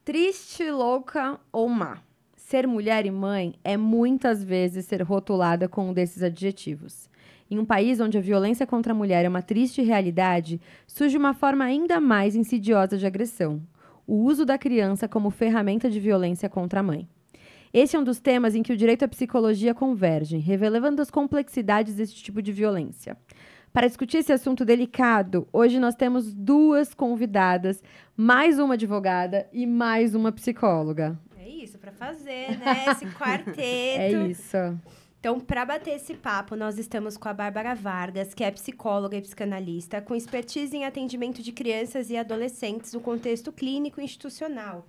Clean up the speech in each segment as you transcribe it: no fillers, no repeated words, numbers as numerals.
Triste, louca ou má? Ser mulher e mãe é muitas vezes ser rotulada com um desses adjetivos. Em um país onde a violência contra a mulher é uma triste realidade, surge uma forma ainda mais insidiosa de agressão: o uso da criança como ferramenta de violência contra a mãe. Esse é um dos temas em que o direito e a psicologia convergem, revelando as complexidades desse tipo de violência. Para discutir esse assunto delicado, hoje nós temos duas convidadas, mais uma advogada e mais uma psicóloga. É isso, para fazer, né? Esse quarteto. É isso. Então, para bater esse papo, nós estamos com a Bárbara Vargas, que é psicóloga e psicanalista, com expertise em atendimento de crianças e adolescentes no contexto clínico e institucional.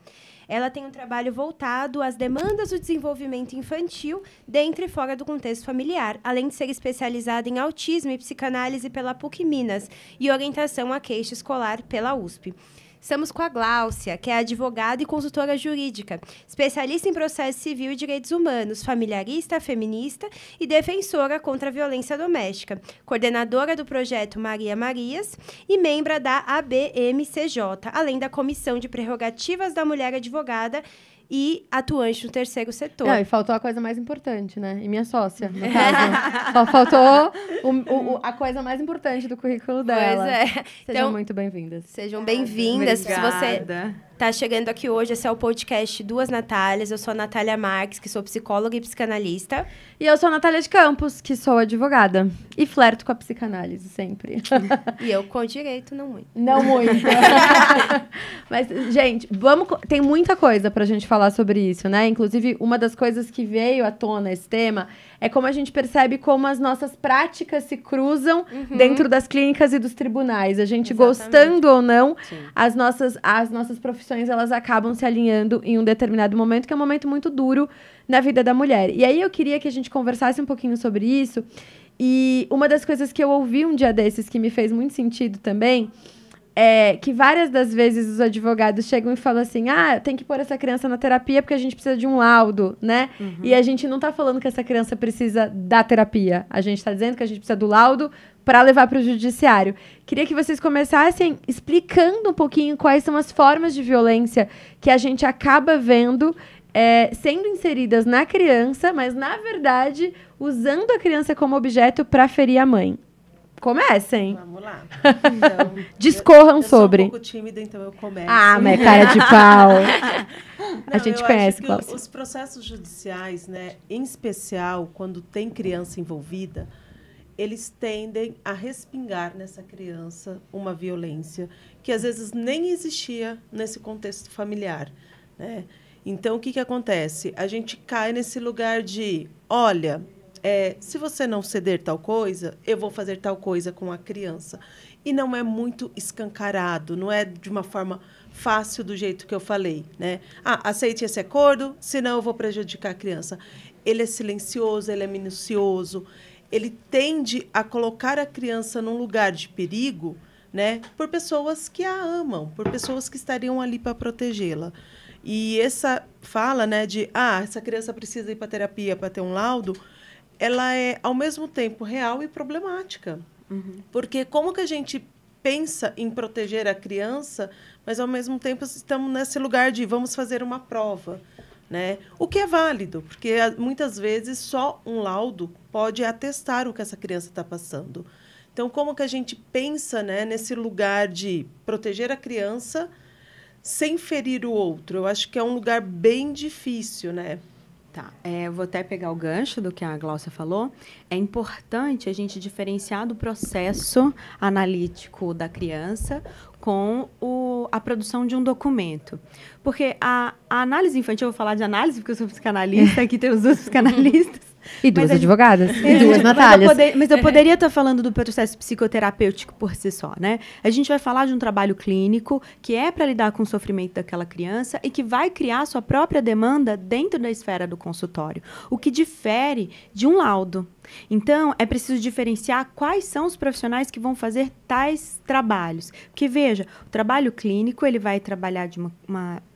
Ela tem um trabalho voltado às demandas do desenvolvimento infantil dentro e fora do contexto familiar, além de ser especializada em autismo e psicanálise pela PUC Minas e orientação à queixa escolar pela USP. Estamos com a Gláucia, que é advogada e consultora jurídica, especialista em processo civil e direitos humanos, familiarista, feminista e defensora contra a violência doméstica, coordenadora do projeto Maria Marias e membro da ABMCJ, além da Comissão de Prerrogativas da Mulher Advogada e atuante no terceiro setor. Não, e faltou a coisa mais importante, né? E minha sócia, no caso. Faltou a coisa mais importante do currículo dela. Pois é. Sejam Então, muito bem-vindas. Sejam bem-vindas. Se você Obrigada. tá chegando aqui hoje, esse é o podcast Duas Natálias. Eu sou a Natália Marques, que sou psicóloga e psicanalista. E eu sou a Natália de Campos, que sou advogada. E flerto com a psicanálise, sempre. E eu com direito, não muito. Não muito. Mas, gente, tem muita coisa pra gente falar sobre isso, né? Inclusive, uma das coisas que veio à tona esse tema é como a gente percebe como as nossas práticas se cruzam dentro das clínicas e dos tribunais. A gente, Exatamente. gostando ou não, Sim. as nossas profissões, elas acabam se alinhando em um determinado momento, que é um momento muito duro na vida da mulher. E aí eu queria que a gente conversasse um pouquinho sobre isso. E uma das coisas que eu ouvi um dia desses que me fez muito sentido também é que várias das vezes os advogados chegam e falam assim: tem que pôr essa criança na terapia porque a gente precisa de um laudo, né? E a gente não tá falando que essa criança precisa da terapia. A gente tá dizendo que a gente precisa do laudo para levar para o judiciário. Queria que vocês começassem explicando um pouquinho quais são as formas de violência que a gente acaba vendo sendo inseridas na criança, mas, na verdade, usando a criança como objeto para ferir a mãe. Comecem. Vamos lá. Então, Discorram eu sobre. sou um pouco tímida, então eu começo. Mas cara de pau. A gente eu conhece, acho que Cláudia. os processos judiciais, né, em especial quando tem criança envolvida, eles tendem a respingar nessa criança uma violência que às vezes nem existia nesse contexto familiar, né? Então, o que acontece? A gente cai nesse lugar de, olha, se você não ceder tal coisa, eu vou fazer tal coisa com a criança. E não é muito escancarado, não é de uma forma fácil do jeito que eu falei, né? Aceite esse acordo, senão eu vou prejudicar a criança. Ele é silencioso, ele é minucioso, ele tende a colocar a criança num lugar de perigo, né, por pessoas que a amam, por pessoas que estariam ali para protegê-la. E essa fala, né, de essa criança precisa ir para terapia para ter um laudo, ela é, ao mesmo tempo, real e problemática. Porque como que a gente pensa em proteger a criança, mas, ao mesmo tempo, estamos nesse lugar de vamos fazer uma prova, né? O que é válido, porque muitas vezes só um laudo pode atestar o que essa criança está passando. Então, como que a gente pensa, né, nesse lugar de proteger a criança sem ferir o outro? Eu acho que é um lugar bem difícil, né? Tá, vou até pegar o gancho do que a Gláucia falou. É importante a gente diferenciar do processo analítico da criança com a produção de um documento. Porque a análise infantil, eu vou falar de análise porque eu sou psicanalista, aqui tem os dois psicanalistas. E duas advogadas. E duas Natálias. Mas eu poderia estar falando do processo psicoterapêutico por si só, né? A gente vai falar de um trabalho clínico que é para lidar com o sofrimento daquela criança e que vai criar sua própria demanda dentro da esfera do consultório, o que difere de um laudo. Então, é preciso diferenciar quais são os profissionais que vão fazer tais trabalhos. Porque, veja, o trabalho clínico, ele vai trabalhar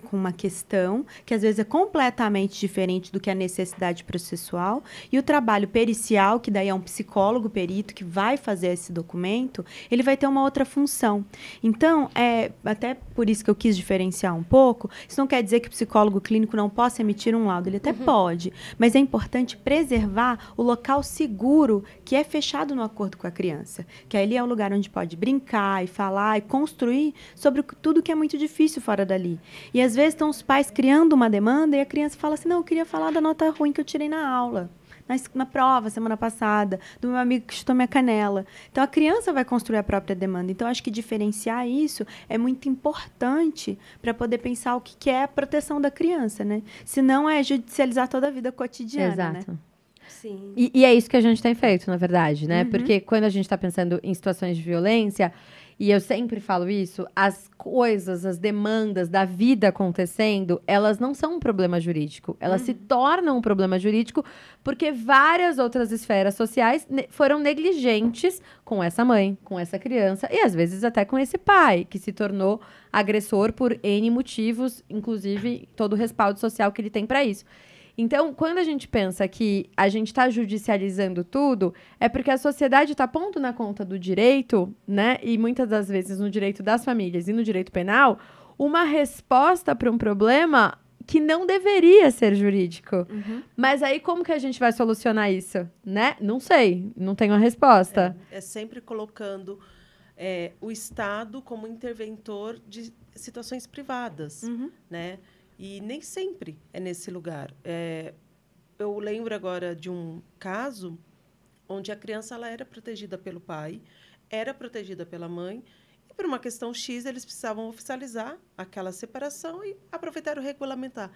com uma questão, que às vezes é completamente diferente do que a necessidade processual, e o trabalho pericial, que daí é um psicólogo perito que vai fazer esse documento, ele vai ter uma outra função. Então, até por isso que eu quis diferenciar um pouco, isso não quer dizer que o psicólogo clínico não possa emitir um laudo, ele até pode, mas é importante preservar o local seguro que é fechado no acordo com a criança, que ali é o lugar onde pode brincar e falar e construir sobre tudo que é muito difícil fora dali. E às vezes estão os pais criando uma demanda e a criança fala assim, não, eu queria falar da nota ruim que eu tirei na aula, na prova, semana passada, do meu amigo que chutou minha canela. Então, a criança vai construir a própria demanda. Então, acho que diferenciar isso é muito importante para poder pensar o que é a proteção da criança, né? Senão é judicializar toda a vida cotidiana, Exato. né? Sim. E é isso que a gente tem feito, na verdade, né? Porque quando a gente está pensando em situações de violência, e eu sempre falo isso, as coisas, as demandas da vida acontecendo, elas não são um problema jurídico. Elas se tornam um problema jurídico porque várias outras esferas sociais foram negligentes com essa mãe, com essa criança, e às vezes até com esse pai, que se tornou agressor por N motivos, inclusive todo o respaldo social que ele tem para isso. Então, quando a gente pensa que a gente está judicializando tudo, é porque a sociedade está pondo na conta do direito, né? E muitas das vezes no direito das famílias e no direito penal, uma resposta para um problema que não deveria ser jurídico. Mas aí, como que a gente vai solucionar isso, né? Não sei, não tenho a resposta. É sempre colocando o Estado como interventor de situações privadas, né? E nem sempre é nesse lugar. Eu lembro agora de um caso onde a criança ela era protegida pelo pai, era protegida pela mãe, e por uma questão X eles precisavam oficializar aquela separação e aproveitaram regulamentar.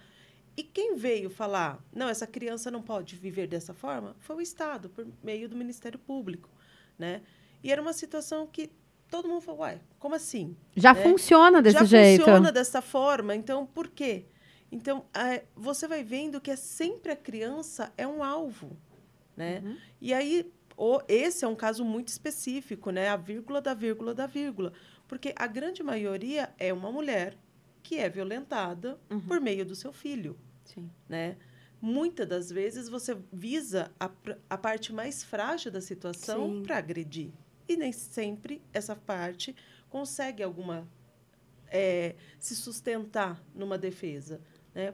E quem veio falar, não, essa criança não pode viver dessa forma, foi o Estado, por meio do Ministério Público, né? E era uma situação que todo mundo falou, uai, como assim? Já funciona desse jeito. Já funciona dessa forma, então por quê? Então, você vai vendo que sempre a criança é um alvo, né? E aí, esse é um caso muito específico, né? A vírgula da vírgula da vírgula. Porque a grande maioria é uma mulher que é violentada por meio do seu filho, né? Muitas das vezes, você visa a parte mais frágil da situação para agredir. E nem sempre essa parte consegue se sustentar numa defesa.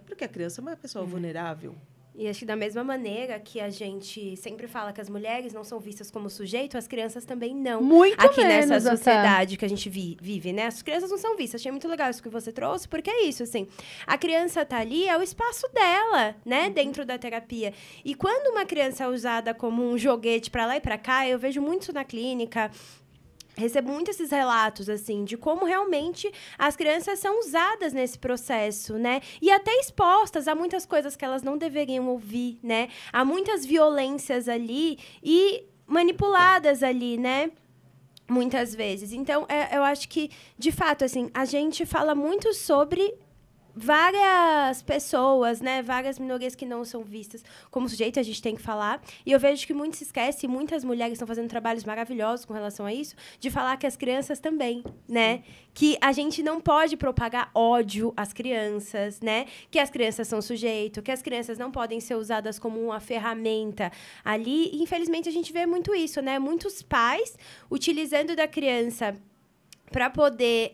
Porque a criança é uma pessoa vulnerável. E acho que da mesma maneira que a gente sempre fala que as mulheres não são vistas como sujeito, as crianças também não. Muito aqui menos nessa sociedade que a gente vive, né? As crianças não são vistas. Achei muito legal isso que você trouxe, porque é isso, assim. A criança tá ali, é o espaço dela, né? Dentro da terapia. E quando uma criança é usada como um joguete pra lá e pra cá, eu vejo muito isso na clínica. Recebo muito esses relatos, assim, de como realmente as crianças são usadas nesse processo, né? E até expostas a muitas coisas que elas não deveriam ouvir, né? Há muitas violências ali e manipuladas ali, né? Muitas vezes. Então, eu acho que, de fato, assim, a gente fala muito sobre várias pessoas, né, várias minorias que não são vistas como sujeito, a gente tem que falar. E eu vejo que muitos se esquecem, muitas mulheres estão fazendo trabalhos maravilhosos com relação a isso, de falar que as crianças também, né? Que a gente não pode propagar ódio às crianças, né? Que as crianças são sujeito, que as crianças não podem ser usadas como uma ferramenta ali. E, infelizmente, a gente vê muito isso, né? Muitos pais utilizando da criança para poder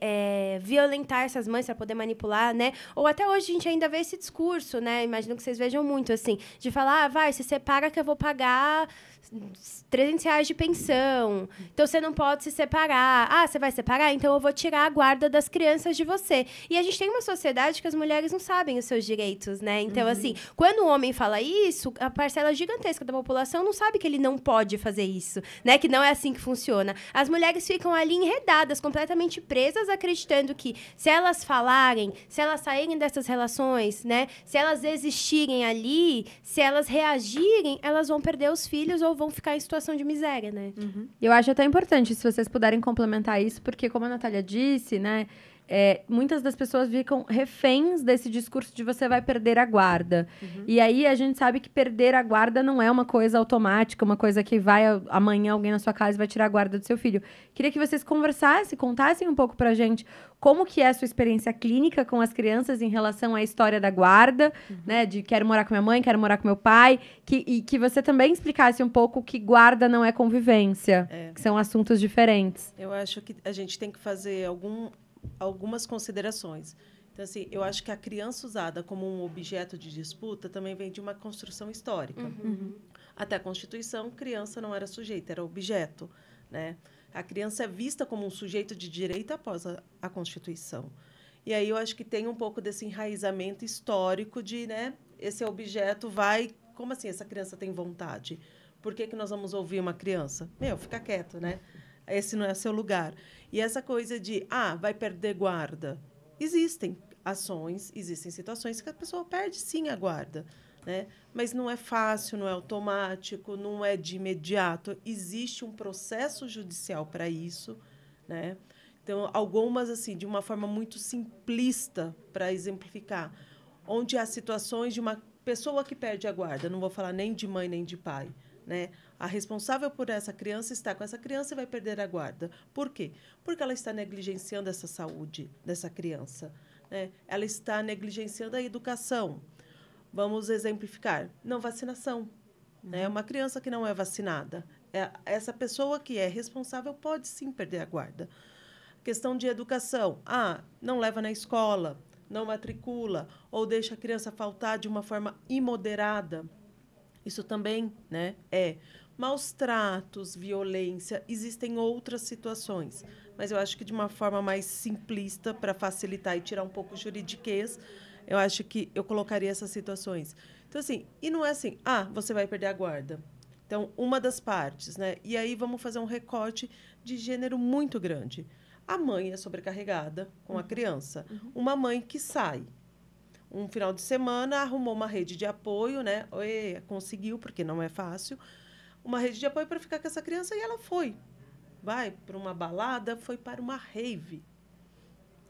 violentar essas mães, para poder manipular, né? Ou até hoje a gente ainda vê esse discurso, né? Imagino que vocês vejam muito, assim, de falar, vai, se separa que eu vou pagar R$300 de pensão. Então, você não pode se separar. Ah, você vai separar? Então, eu vou tirar a guarda das crianças de você. E a gente tem uma sociedade que as mulheres não sabem os seus direitos, né? Então, assim, quando o homem fala isso, a parcela gigantesca da população não sabe que ele não pode fazer isso, né? Que não é assim que funciona. As mulheres ficam ali enredadas, completamente presas, acreditando que se elas falarem, se elas saírem dessas relações, né? Se elas existirem ali, se elas reagirem, elas vão perder os filhos ou vão ficar em situação de miséria, né? Eu acho até importante, se vocês puderem complementar isso, porque como a Natália disse, né, muitas das pessoas ficam reféns desse discurso de você vai perder a guarda. E aí a gente sabe que perder a guarda não é uma coisa automática, uma coisa que vai amanhã alguém na sua casa vai tirar a guarda do seu filho. Queria que vocês contassem um pouco pra gente como que é a sua experiência clínica com as crianças em relação à história da guarda, né? De quero morar com minha mãe, quero morar com meu pai. E que você também explicasse um pouco que guarda não é convivência, que são assuntos diferentes. Eu acho que a gente tem que fazer algumas considerações. Então, assim, eu acho que a criança usada como um objeto de disputa também vem de uma construção histórica. Até a Constituição, criança não era sujeito, era objeto, né? A criança é vista como um sujeito de direito após a Constituição. E aí eu acho que tem um pouco desse enraizamento histórico de, né, esse objeto vai... Como assim essa criança tem vontade? Por que nós vamos ouvir uma criança? Fica quieto, né? Esse não é seu lugar. E essa coisa de, vai perder guarda. Existem ações, existem situações que a pessoa perde, sim, a guarda, né? Mas não é fácil, não é automático, não é de imediato. Existe um processo judicial para isso, né? Então, algumas, assim, de uma forma muito simplista, para exemplificar, onde há situações de uma pessoa que perde a guarda, não vou falar nem de mãe nem de pai, né? A responsável por essa criança está com essa criança e vai perder a guarda. Por quê? Porque ela está negligenciando essa saúde dessa criança, né? Ela está negligenciando a educação. Vamos exemplificar. Não vacinação, né? Uma criança que não é vacinada. Essa pessoa que é responsável pode, sim, perder a guarda. Questão de educação. Não leva na escola, não matricula, ou deixa a criança faltar de uma forma imoderada. Isso também, né, maus tratos, violência, existem outras situações. Mas eu acho que de uma forma mais simplista, para facilitar e tirar um pouco o juridiquês, eu acho que eu colocaria essas situações. Então, assim, e não é assim, você vai perder a guarda. Então, uma das partes, né? E aí vamos fazer um recorte de gênero muito grande. A mãe é sobrecarregada com a criança. Uma mãe que sai. Um final de semana, arrumou uma rede de apoio, né? Conseguiu, porque não é fácil. Uma rede de apoio para ficar com essa criança e ela foi. Vai para uma balada, foi para uma rave.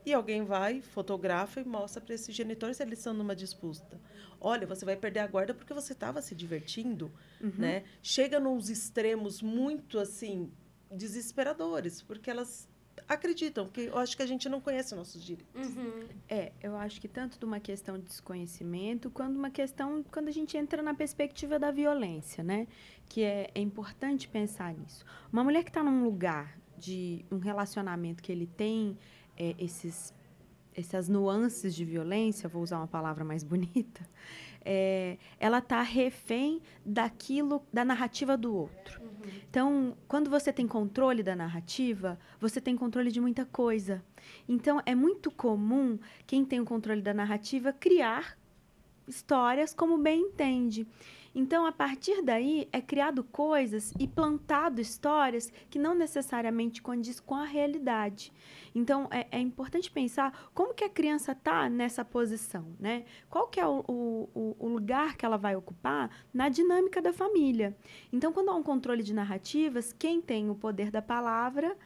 E alguém vai, fotografa e mostra para esses genitores, eles estão numa disputa. Olha, você vai perder a guarda porque você estava se divertindo, né? Chega nos extremos muito, assim, desesperadores, porque elas acreditam, que eu acho que a gente não conhece nossos direitos. Eu acho que tanto de uma questão de desconhecimento, quanto uma questão quando a gente entra na perspectiva da violência, né? Que é importante pensar nisso. Uma mulher que está num lugar de um relacionamento que ele tem essas nuances de violência, vou usar uma palavra mais bonita, ela está refém da narrativa do outro. Então, quando você tem controle da narrativa, você tem controle de muita coisa. Então, é muito comum quem tem o controle da narrativa criar histórias como bem entende. Então, a partir daí, é criado coisas e plantado histórias que não necessariamente condiz com a realidade. Então, é importante pensar como que a criança está nessa posição, né? Qual que é o lugar que ela vai ocupar na dinâmica da família. Então, quando há um controle de narrativas, quem tem o poder da palavra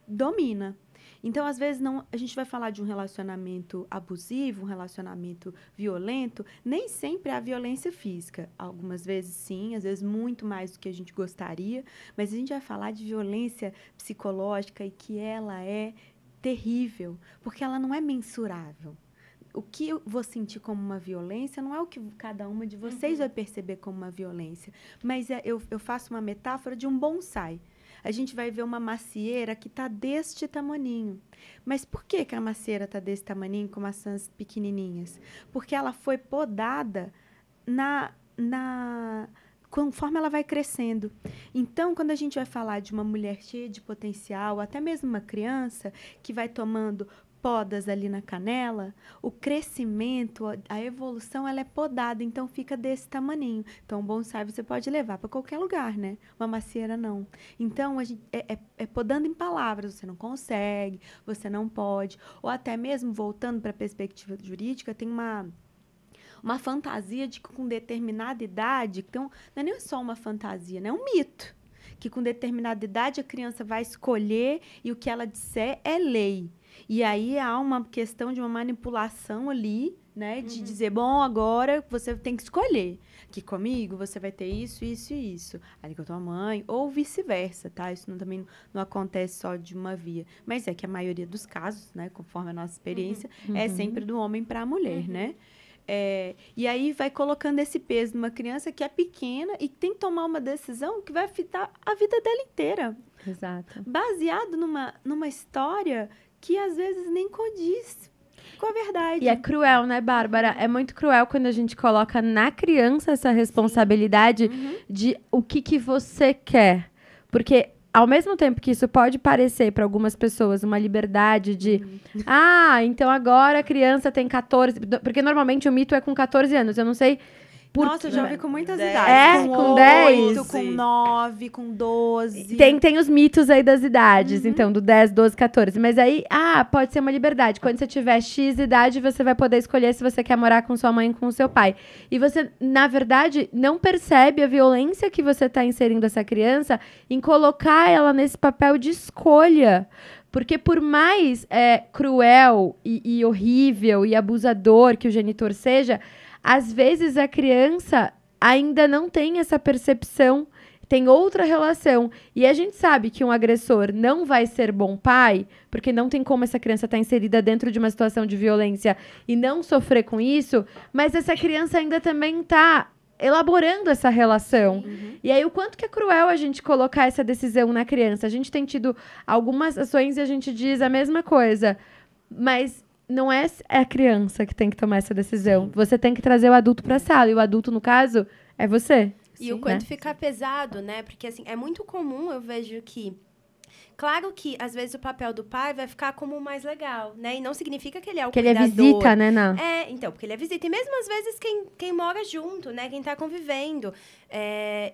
domina. Então, às vezes, a gente vai falar de um relacionamento abusivo, um relacionamento violento, nem sempre é a violência física. Algumas vezes, sim, às vezes muito mais do que a gente gostaria, mas a gente vai falar de violência psicológica e que ela é terrível, porque ela não é mensurável. O que eu vou sentir como uma violência não é o que cada uma de vocês vai perceber como uma violência, mas eu faço uma metáfora de um bonsai. A gente vai ver uma macieira que está deste tamaninho. Mas por que a macieira está desse tamaninho com maçãs pequenininhas? Porque ela foi podada conforme ela vai crescendo. Então, quando a gente vai falar de uma mulher cheia de potencial, até mesmo uma criança que vai tomando podas ali na canela, o crescimento, a evolução, ela é podada, então fica desse tamaninho. Então, um bonsai você pode levar para qualquer lugar, né? Uma macieira não. Então, a gente podando em palavras, você não consegue, você não pode. Ou até mesmo, voltando para a perspectiva jurídica, tem uma fantasia de que com determinada idade, então, não é nem só uma fantasia, né? É um mito. Que com determinada idade a criança vai escolher e o que ela disser é lei. E aí há uma questão de uma manipulação ali, né? De dizer, bom, agora você tem que escolher. Que comigo você vai ter isso, isso e isso. Ali com a tua mãe, ou vice-versa, tá? Isso também não acontece só de uma via. Mas é que a maioria dos casos, né? Conforme a nossa experiência, é sempre do homem para a mulher, né? E aí vai colocando esse peso numa criança que é pequena e tem que tomar uma decisão que vai afetar a vida dela inteira. Exato. Baseado numa história que às vezes nem condiz com a verdade. E é cruel, né, Bárbara? É muito cruel quando a gente coloca na criança essa responsabilidade de o que você quer. Porque, ao mesmo tempo que isso pode parecer para algumas pessoas uma liberdade de... então agora a criança tem 14... Porque normalmente o mito é com 14 anos. Eu não sei... Nossa, eu já vi com muitas 10. idades. Com 10, 8, com 9, com 12. Tem os mitos aí das idades, então, do 10, 12, 14. Mas aí, pode ser uma liberdade. Quando você tiver X idade, você vai poder escolher se você quer morar com sua mãe ou com seu pai. E você, na verdade, não percebe a violência que você está inserindo essa criança em colocar ela nesse papel de escolha. Porque por mais cruel e horrível e abusador que o genitor seja... Às vezes a criança ainda não tem essa percepção, tem outra relação. E a gente sabe que um agressor não vai ser bom pai, porque não tem como essa criança estar inserida dentro de uma situação de violência e não sofrer com isso, mas essa criança ainda também está elaborando essa relação. E aí, o quanto que é cruel a gente colocar essa decisão na criança. A gente tem tido algumas ações e a gente diz a mesma coisa, mas... Não é a criança que tem que tomar essa decisão. Você tem que trazer o adulto para a sala. E o adulto, no caso, é você. E o quanto fica pesado, né? Porque, assim, é muito comum, eu vejo que... Claro que, às vezes, o papel do pai vai ficar como o mais legal, né? E não significa que ele é o cuidador. Que ele é visita, né, Ná? Então, porque ele é visita. E mesmo, às vezes, quem mora junto, né? Quem tá convivendo,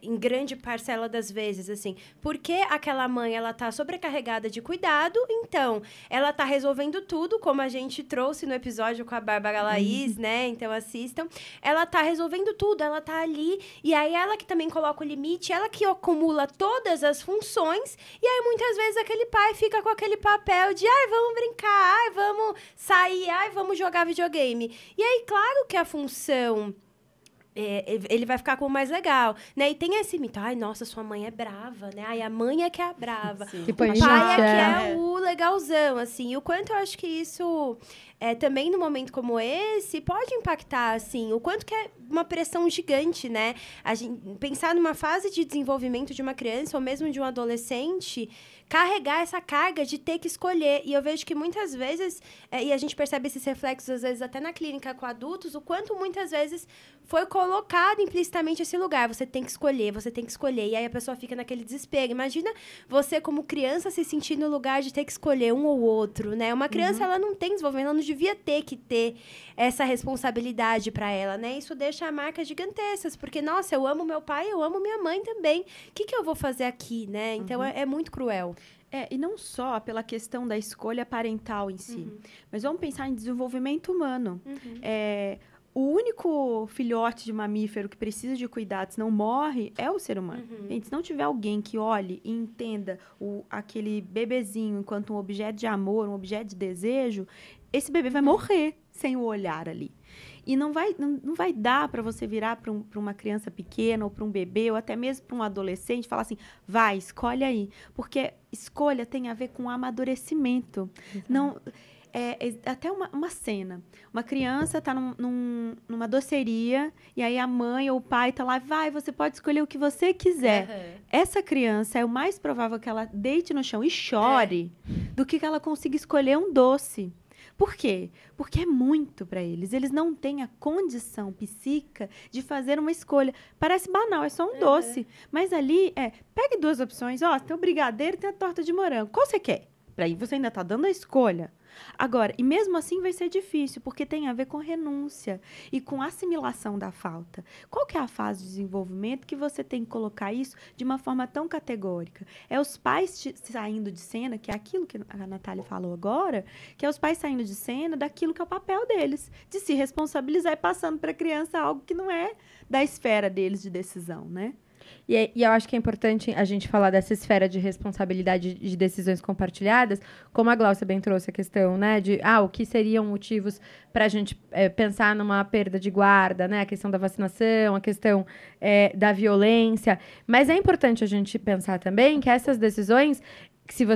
em grande parcela das vezes, assim. Porque aquela mãe, ela tá sobrecarregada de cuidado, então, ela tá resolvendo tudo, como a gente trouxe no episódio com a Bárbara Laís, né? Então, assistam. Ela tá resolvendo tudo, ela tá ali. E aí, ela que também coloca o limite, ela que acumula todas as funções. E aí, muitas vezes, aquele pai fica com aquele papel de vamos brincar, vamos sair, vamos jogar videogame. E aí, claro que a função... ele vai ficar com o mais legal, né? E tem esse mito, nossa, sua mãe é brava, né? A mãe é que é a brava. Sim. Tipo, O pai é que é o legalzão, assim. E o quanto eu acho que isso... também num momento como esse, pode impactar, assim, o quanto que é uma pressão gigante, né? A gente, pensar numa fase de desenvolvimento de uma criança ou mesmo de um adolescente, carregar essa carga de ter que escolher. E eu vejo que muitas vezes, e a gente percebe esses reflexos, às vezes, até na clínica com adultos, o quanto muitas vezes foi colocado implicitamente esse lugar. Você tem que escolher, você tem que escolher. E aí a pessoa fica naquele desespero. Imagina você, como criança, se sentir no lugar de ter que escolher um ou outro, né? Uma criança, ela não tem desenvolvimento, ela não devia ter que ter essa responsabilidade para ela, né? Isso deixa marcas gigantescas, porque, nossa, eu amo meu pai, eu amo minha mãe também. O que eu vou fazer aqui, né? Então, é muito cruel. E não só pela questão da escolha parental em si, mas vamos pensar em desenvolvimento humano. O único filhote de mamífero que precisa de cuidados, não morre, é o ser humano. Gente, se não tiver alguém que olhe e entenda aquele bebezinho enquanto um objeto de amor, um objeto de desejo, esse bebê vai morrer sem o olhar ali. E não vai dar para você virar para uma criança pequena ou para um bebê ou até mesmo para um adolescente e falar assim, vai, escolhe aí. Porque escolha tem a ver com amadurecimento. Não... até uma cena. Uma criança está numa doceria e aí a mãe ou o pai está lá, vai, você pode escolher o que você quiser. Essa criança é o mais provável que ela deite no chão e chore do que ela consiga escolher um doce. Por quê? Porque é muito para eles. Eles não têm a condição psíquica de fazer uma escolha. Parece banal, é só um doce. Mas ali, pegue duas opções. Tem o brigadeiro e tem a torta de morango. Qual você quer? Para aí você ainda está dando a escolha. Agora, e mesmo assim vai ser difícil, porque tem a ver com renúncia e com assimilação da falta. Qual que é a fase de desenvolvimento que você tem que colocar isso de uma forma tão categórica? É os pais saindo de cena, que é aquilo que a Natália falou agora, que é os pais saindo de cena daquilo que é o papel deles, de se responsabilizar e passando para a criança algo que não é da esfera deles de decisão, né? E eu acho que é importante a gente falar dessa esfera de responsabilidade de decisões compartilhadas, como a Glaucia bem trouxe a questão, né, de o que seriam motivos para a gente pensar numa perda de guarda, né, a questão da vacinação, a questão da violência. Mas é importante a gente pensar também que essas decisões, se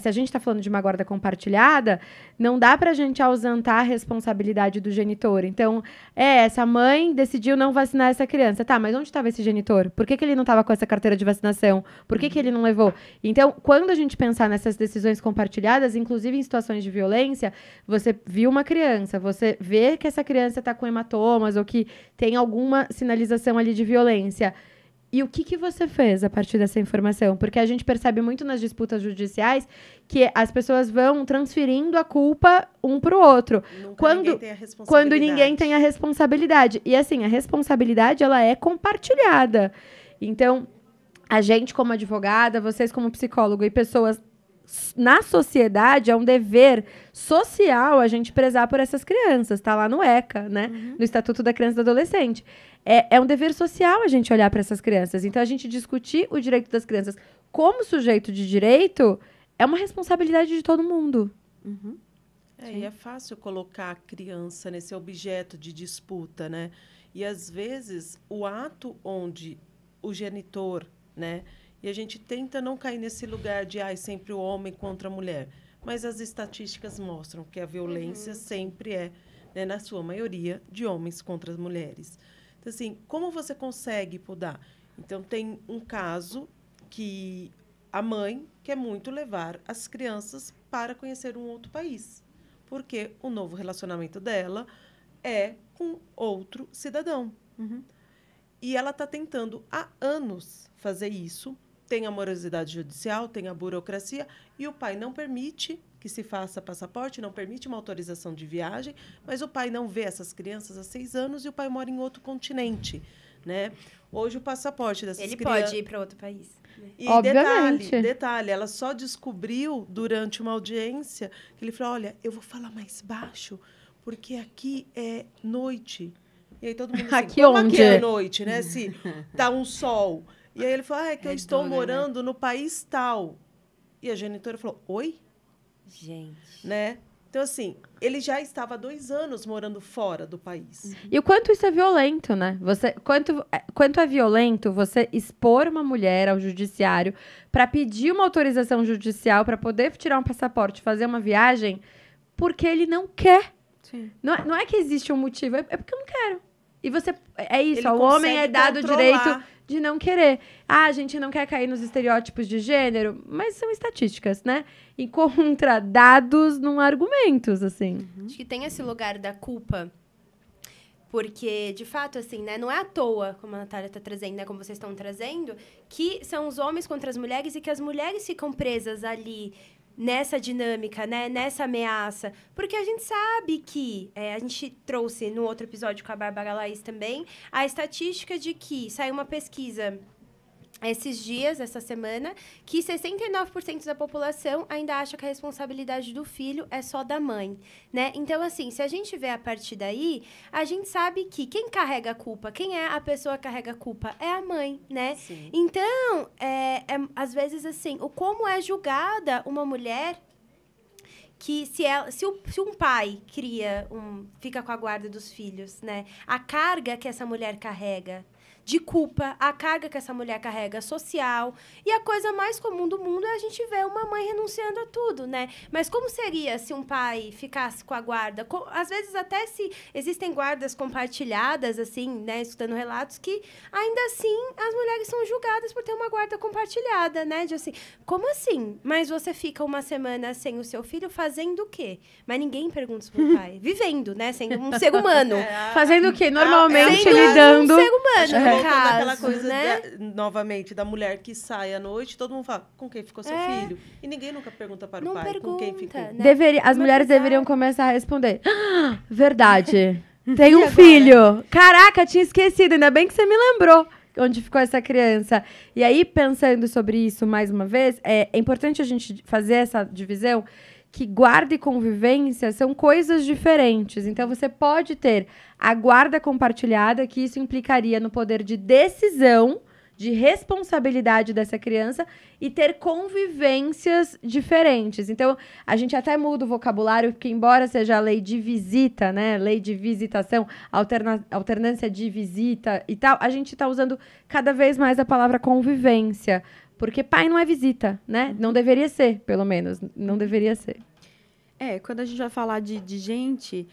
a gente está falando de uma guarda compartilhada, não dá para a gente ausentar a responsabilidade do genitor. Então, essa mãe decidiu não vacinar essa criança. Tá, mas onde estava esse genitor? Por que ele não estava com essa carteira de vacinação? Por que ele não levou? Então, quando a gente pensar nessas decisões compartilhadas, inclusive em situações de violência, você viu uma criança, você vê que essa criança está com hematomas ou que tem alguma sinalização ali de violência. E o que você fez a partir dessa informação? Porque a gente percebe muito nas disputas judiciais que as pessoas vão transferindo a culpa um para o outro. Quando ninguém tem a responsabilidade. E assim, a responsabilidade, ela é compartilhada. Então, a gente como advogada, vocês como psicólogo e pessoas na sociedade, é um dever social a gente prezar por essas crianças. Tá lá no ECA, né? No Estatuto da Criança e do Adolescente. É um dever social a gente olhar para essas crianças. Então, a gente discutir o direito das crianças como sujeito de direito é uma responsabilidade de todo mundo. E é fácil colocar a criança nesse objeto de disputa, né? E, às vezes, o ato onde o genitor, né? E a gente tenta não cair nesse lugar de sempre o homem contra a mulher. Mas as estatísticas mostram que a violência sempre é, né, na sua maioria, de homens contra as mulheres. Então, assim, como você consegue podar? Então, tem um caso que a mãe quer muito levar as crianças para conhecer um outro país, porque o novo relacionamento dela é com outro cidadão. E ela está tentando há anos fazer isso. Tem a morosidade judicial, tem a burocracia, e o pai não permite que se faça passaporte, não permite uma autorização de viagem, mas o pai não vê essas crianças há 6 anos e o pai mora em outro continente, né? Hoje o passaporte dessas crianças... Ele pode ir para outro país. Né? E obviamente. Detalhe, ela só descobriu durante uma audiência que ele falou, olha, eu vou falar mais baixo, porque aqui é noite. E aí todo mundo assim, aqui como onde? Aqui é noite, né? Se tá um sol. E aí ele falou, é que eu estou morando no país tal. E a genitora falou, oi? Gente. Né? Então, assim, ele já estava há 2 anos morando fora do país. E o quanto isso é violento, né? Quanto é violento você expor uma mulher ao judiciário para pedir uma autorização judicial para poder tirar um passaporte, fazer uma viagem, porque ele não quer. Sim. Não é que existe um motivo, é porque eu não quero. E você... É isso, Ele ao homem é dado o controlar. direito de não querer. A gente não quer cair nos estereótipos de gênero, mas são estatísticas, né? E contra dados, não argumentos, assim. Acho que tem esse lugar da culpa, porque, de fato, assim, né, não é à toa, como a Natália está trazendo, né, como vocês estão trazendo, que são os homens contra as mulheres e que as mulheres ficam presas ali nessa dinâmica, né, nessa ameaça. Porque a gente sabe que, a gente trouxe no outro episódio com a Bárbara Laís também, a estatística de que saiu uma pesquisa esses dias, essa semana, que 69% da população ainda acha que a responsabilidade do filho é só da mãe, né? Então, assim, se a gente vê a partir daí, a gente sabe que quem carrega a culpa, quem é a pessoa que carrega a culpa é a mãe, né? Sim. Então, às vezes, assim, o como é julgada uma mulher que se um pai fica com a guarda dos filhos, né? A carga que essa mulher carrega de culpa, a carga que essa mulher carrega social. E a coisa mais comum do mundo é a gente ver uma mãe renunciando a tudo, né? Mas como seria se um pai ficasse com a guarda? Às vezes até se existem guardas compartilhadas, assim, né? Escutando relatos que, ainda assim, as mulheres são julgadas por ter uma guarda compartilhada, né? De assim, como assim? Mas você fica uma semana sem o seu filho fazendo o quê? Mas ninguém pergunta isso pro pai. Vivendo, né? Sendo um ser humano. Fazendo o quê? Normalmente sendo lidando... um ser humano, Voltando caso, àquela coisa, né? novamente, da mulher que sai à noite, todo mundo fala, com quem ficou seu filho? E ninguém nunca pergunta para o pai com quem ficou. Né? As mulheres deveriam começar a responder. Verdade. Tem um filho. Caraca, tinha esquecido. Ainda bem que você me lembrou onde ficou essa criança. E aí, pensando sobre isso mais uma vez, é importante a gente fazer essa divisão que guarda e convivência são coisas diferentes. Então, você pode ter a guarda compartilhada, que isso implicaria no poder de decisão de responsabilidade dessa criança e ter convivências diferentes. Então, a gente até muda o vocabulário, porque embora seja a lei de visita, né, lei de visitação, alternância de visita e tal, a gente está usando cada vez mais a palavra convivência, porque pai não é visita, né? Não deveria ser, pelo menos, não deveria ser. Quando a gente vai falar de gente,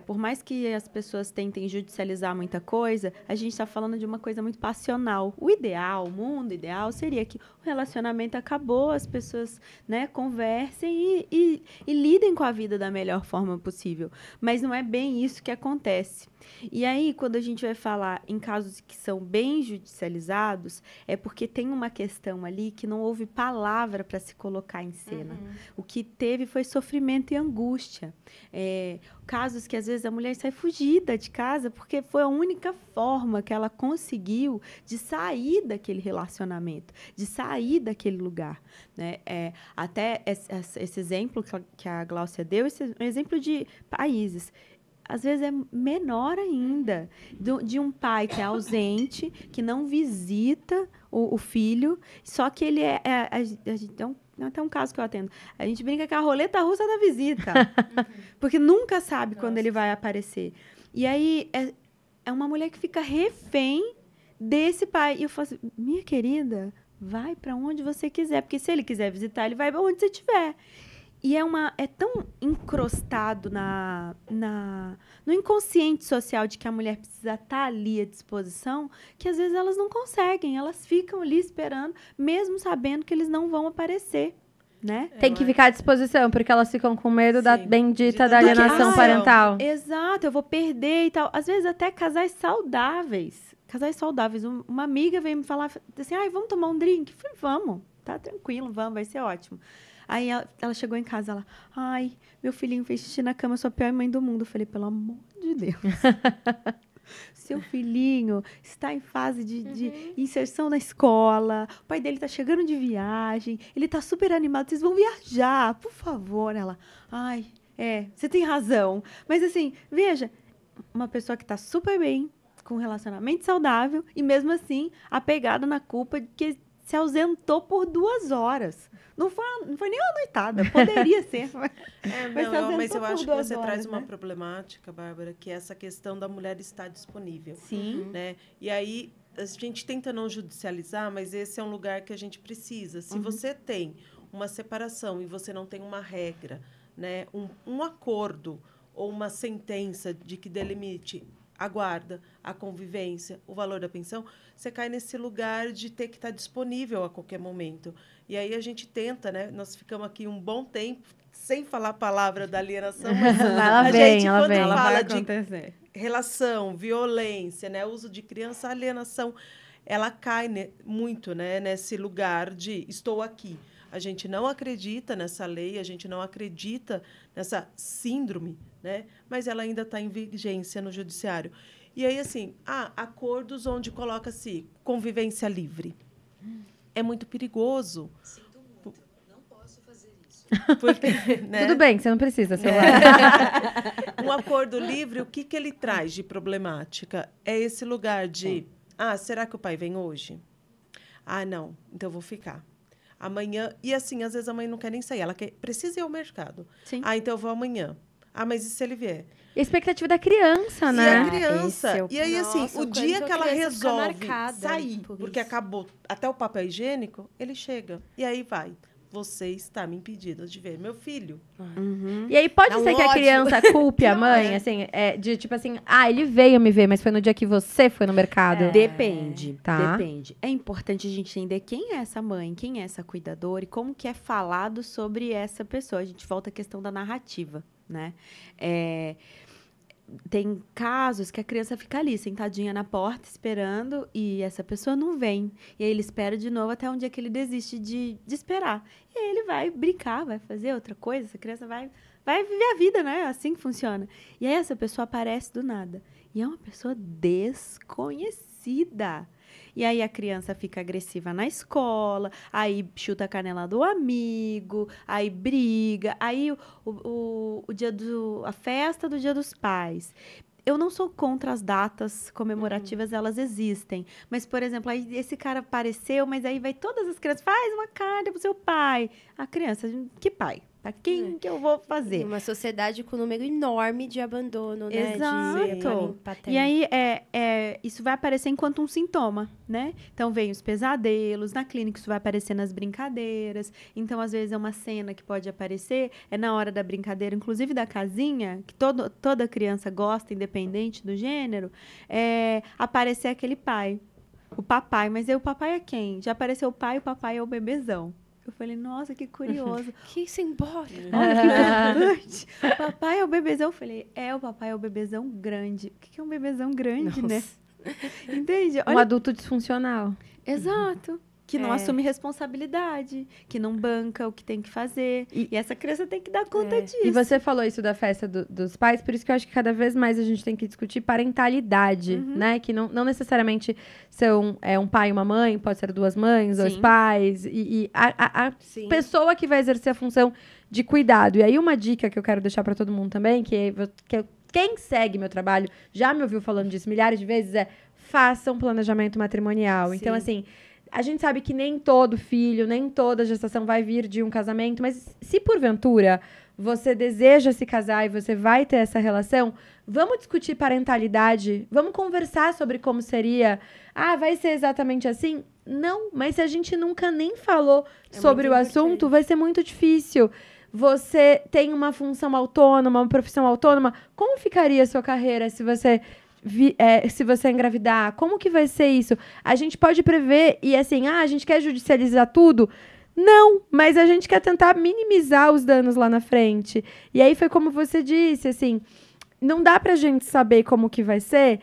por mais que as pessoas tentem judicializar muita coisa, a gente está falando de uma coisa muito passional. O ideal, o mundo ideal, seria que o relacionamento acabou, as pessoas, né, conversem e lidem com a vida da melhor forma possível. Mas não é bem isso que acontece. E aí, quando a gente vai falar em casos que são bem judicializados, é porque tem uma questão ali que não houve palavra para se colocar em cena. O que teve foi sofrimento e angústia. Casos que, às vezes, a mulher sai fugida de casa porque foi a única forma que ela conseguiu de sair daquele relacionamento, de sair daquele lugar, né? Até esse exemplo que a Gláucia deu, esse é um exemplo de países. Às vezes é menor ainda, de um pai que é ausente, que não visita o filho, só que ele até um caso que eu atendo. A gente brinca que é a roleta russa da visita, porque nunca sabe quando ele vai aparecer. E aí é uma mulher que fica refém desse pai. E eu falo assim, minha querida, vai para onde você quiser, porque se ele quiser visitar, ele vai para onde você estiver. E é tão encrostado no inconsciente social de que a mulher precisa estar ali à disposição, que às vezes elas não conseguem, elas ficam ali esperando, mesmo sabendo que eles não vão aparecer, né? Tem que ficar à disposição, porque elas ficam com medo da bendita da Dita alienação parental. Exato, eu vou perder e tal. Às vezes até casais saudáveis. Uma amiga veio me falar assim, vamos tomar um drink? Eu falei, vamos, tá tranquilo, vamos, vai ser ótimo. Aí ela chegou em casa, meu filhinho fez xixi na cama, eu sou a pior mãe do mundo. Eu falei, pelo amor de Deus. Seu filhinho está em fase de inserção na escola, o pai dele está chegando de viagem, ele está super animado, vocês vão viajar, por favor. Ela, você tem razão. Mas assim, veja, uma pessoa que está super bem, com um relacionamento saudável, e mesmo assim, apegada na culpa de que se ausentou por 2 horas. Não foi nem uma noitada, poderia ser. Mas eu acho que você traz uma né? problemática, Bárbara, que é essa questão da mulher estar disponível. Sim. Né? E aí, a gente tenta não judicializar, mas esse é um lugar que a gente precisa. Se você tem uma separação e você não tem uma regra, né, um acordo ou uma sentença de que delimite a guarda, a convivência, o valor da pensão, você cai nesse lugar de ter que estar disponível a qualquer momento. E aí a gente tenta, né? Nós ficamos aqui um bom tempo sem falar a palavra da alienação, mas a gente, quando fala de relação, violência, né, uso de criança, a alienação, ela cai muito, né, nesse lugar de estou aqui. A gente não acredita nessa lei, a gente não acredita nessa síndrome, né? Mas ela ainda está em vigência no judiciário. E aí, assim, acordos onde coloca-se convivência livre. É muito perigoso. Sinto muito, não posso fazer isso. Porque, né? Tudo bem, você não precisa, celular. Um acordo livre, o que ele traz de problemática? É esse lugar de, será que o pai vem hoje? Não, então eu vou ficar. Amanhã, e assim, às vezes a mãe não quer nem sair, ela precisa ir ao mercado. Sim. Então eu vou amanhã. Mas e se ele vier? E a expectativa da criança, né? E a criança. E aí, assim, Nossa, o dia que ela resolve sair, por porque isso. acabou até o papel higiênico, ele chega. E aí vai. Você está me impedindo de ver meu filho. E aí pode Dá um ser que a ódio. criança culpe a mãe, assim, de tipo assim, ele veio me ver, mas foi no dia que você foi no mercado. Depende, Tá. depende. É importante a gente entender quem é essa mãe, quem é essa cuidadora e como que é falado sobre essa pessoa. A gente volta à questão da narrativa, né? Tem casos que a criança fica ali, sentadinha na porta, esperando, e essa pessoa não vem. E aí ele espera de novo até um dia que ele desiste de esperar. E aí ele vai brincar, vai fazer outra coisa, essa criança vai viver a vida, né? Assim que funciona. E aí essa pessoa aparece do nada. E é uma pessoa desconhecida. E aí a criança fica agressiva na escola, aí chuta a canela do amigo, aí briga, aí a festa do Dia dos Pais. eu não sou contra as datas comemorativas, elas existem. Mas, por exemplo, aí esse cara apareceu, mas aí vai todas as crianças, faz uma carta pro seu pai. A criança, que pai? Pra quem que eu vou fazer? Uma sociedade com um número enorme de abandono, né? Exato. E aí, isso vai aparecer enquanto um sintoma, né? Então, vem os pesadelos, na clínica isso vai aparecer nas brincadeiras. Então, às vezes, é uma cena que pode aparecer, é na hora da brincadeira, inclusive da casinha, que toda criança gosta, independente do gênero, aparecer aquele pai, o papai. Mas aí o papai é quem? Já apareceu o pai, o papai é o bebezão. Eu falei, nossa, que curioso. Que simbólico. Olha que importante. O papai é o bebezão. Eu falei, o papai é o bebezão grande. O que é um bebezão grande, né? Entende? Um adulto disfuncional. Exato. Que não assume responsabilidade, que não banca o que tem que fazer. E essa criança tem que dar conta disso. E você falou isso da festa dos pais, por isso que eu acho que cada vez mais a gente tem que discutir parentalidade, né? Que não necessariamente são um pai e uma mãe, pode ser duas mães, dois pais. E a pessoa que vai exercer a função de cuidado. E aí uma dica que eu quero deixar para todo mundo também, quem segue meu trabalho, já me ouviu falando disso milhares de vezes, faça um planejamento matrimonial. Sim. Então, assim... A gente sabe que nem todo filho, nem toda gestação vai vir de um casamento, mas se porventura você deseja se casar e você vai ter essa relação, vamos discutir parentalidade, vamos conversar sobre como seria. Ah, vai ser exatamente assim? Não, mas se a gente nunca nem falou sobre o assunto, vai ser muito difícil. Você tem uma função autônoma, uma profissão autônoma, como ficaria a sua carreira se você engravidar? Como que vai ser isso? A gente pode prever e assim, a gente quer judicializar tudo? Não, mas a gente quer tentar minimizar os danos lá na frente. E aí foi como você disse, assim, não dá pra gente saber como que vai ser,